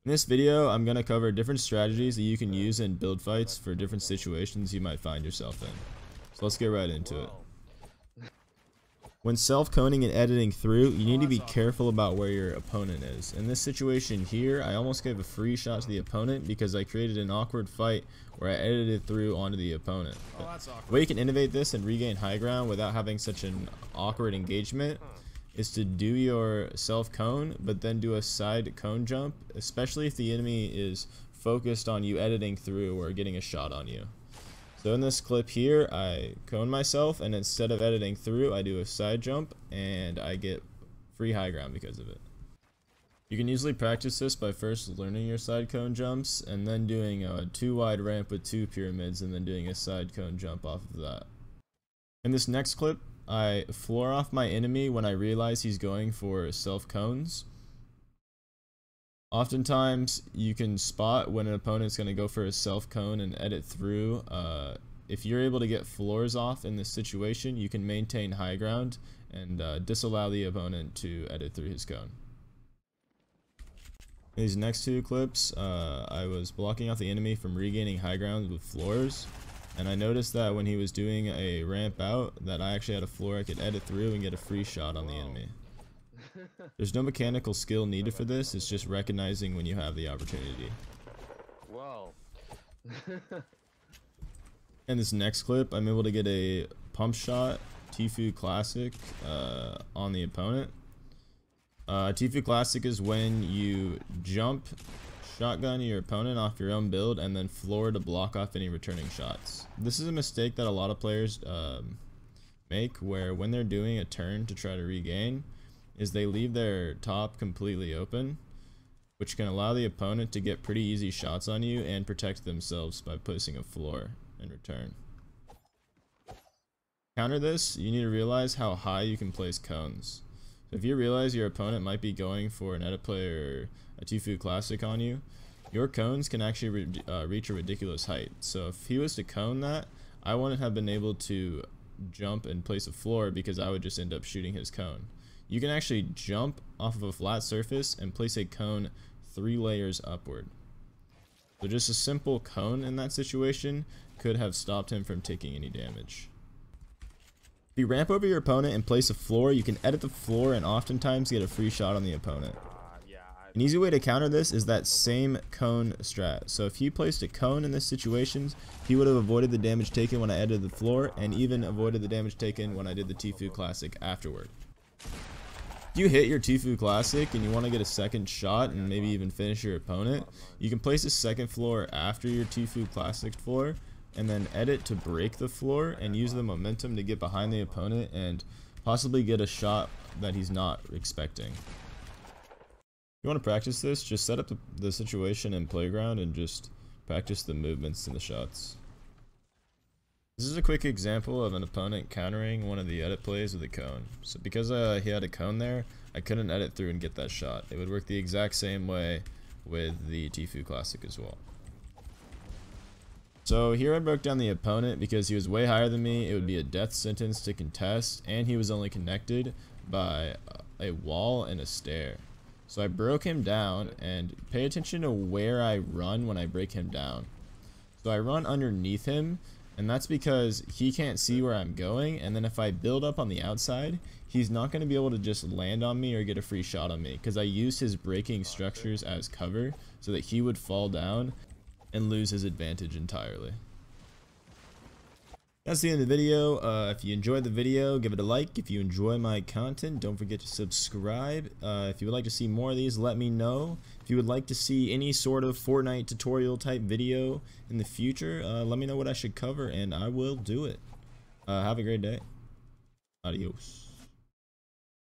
In this video, I'm going to cover different strategies that you can use in build fights for different situations you might find yourself in. So let's get right into it. When self-coning and editing through, you need to be careful about where your opponent is. In this situation here, I almost gave a free shot to the opponent because I created an awkward fight where I edited through onto the opponent. The way you can innovate this and regain high ground without having such an awkward engagement is to do your self-cone, but then do a side cone jump, especially if the enemy is focused on you editing through or getting a shot on you. So in this clip here, I cone myself, and instead of editing through, I do a side jump, and I get free high ground because of it. You can easily practice this by first learning your side cone jumps, and then doing a 2 wide ramp with 2 pyramids, and then doing a side cone jump off of that. In this next clip, I floor off my enemy when I realize he's going for self cones. Oftentimes you can spot when an opponent's going to go for a self cone and edit through. If you're able to get floors off in this situation, you can maintain high ground and disallow the opponent to edit through his cone. In these next 2 clips, I was blocking out the enemy from regaining high ground with floors. And I noticed that when he was doing a ramp out, that I actually had a floor I could edit through and get a free shot on the enemy. There's no mechanical skill needed for this, it's just recognizing when you have the opportunity. Wow. In this next clip, I'm able to get a pump shot, Tfue Classic, on the opponent. Tfue Classic is when you jump, shotgun your opponent off your own build, and then floor to block off any returning shots. This is a mistake that a lot of players make, where when they're doing a turn to try to regain, is they leave their top completely open, which can allow the opponent to get pretty easy shots on you and protect themselves by placing a floor in return. To counter this, you need to realize how high you can place cones. So if you realize your opponent might be going for an edit play or a Tfue Classic on you, your cones can actually reach a ridiculous height. So if he was to cone that, I wouldn't have been able to jump and place a floor because I would just end up shooting his cone. You can actually jump off of a flat surface and place a cone 3 layers upward. So just a simple cone in that situation could have stopped him from taking any damage. If you ramp over your opponent and place a floor, you can edit the floor and oftentimes get a free shot on the opponent. An easy way to counter this is that same cone strat. So if he placed a cone in this situation, he would have avoided the damage taken when I edited the floor, and even avoided the damage taken when I did the Tfue Classic afterward. If you hit your Tfue Classic and you want to get a second shot and maybe even finish your opponent, you can place a second floor after your Tfue Classic floor, and then edit to break the floor and use the momentum to get behind the opponent and possibly get a shot that he's not expecting. If you want to practice this, just set up the situation in Playground and just practice the movements and the shots. This is a quick example of an opponent countering one of the edit plays with a cone. So because he had a cone there, I couldn't edit through and get that shot. It would work the exact same way with the Tfue Classic as well. So here I broke down the opponent because he was way higher than me. It would be a death sentence to contest, and he was only connected by a wall and a stair. So I broke him down, and pay attention to where I run when I break him down. So I run underneath him, and that's because he can't see where I'm going, and then if I build up on the outside, he's not going to be able to just land on me or get a free shot on me, because I used his breaking structures as cover so that he would fall down and lose his advantage entirely. That's the end of the video. If you enjoyed the video, give it a like. If you enjoy my content, don't forget to subscribe. If you would like to see more of these, let me know. If you would like to see any sort of Fortnite tutorial type video in the future, let me know what I should cover and I will do it. Have a great day. Adios.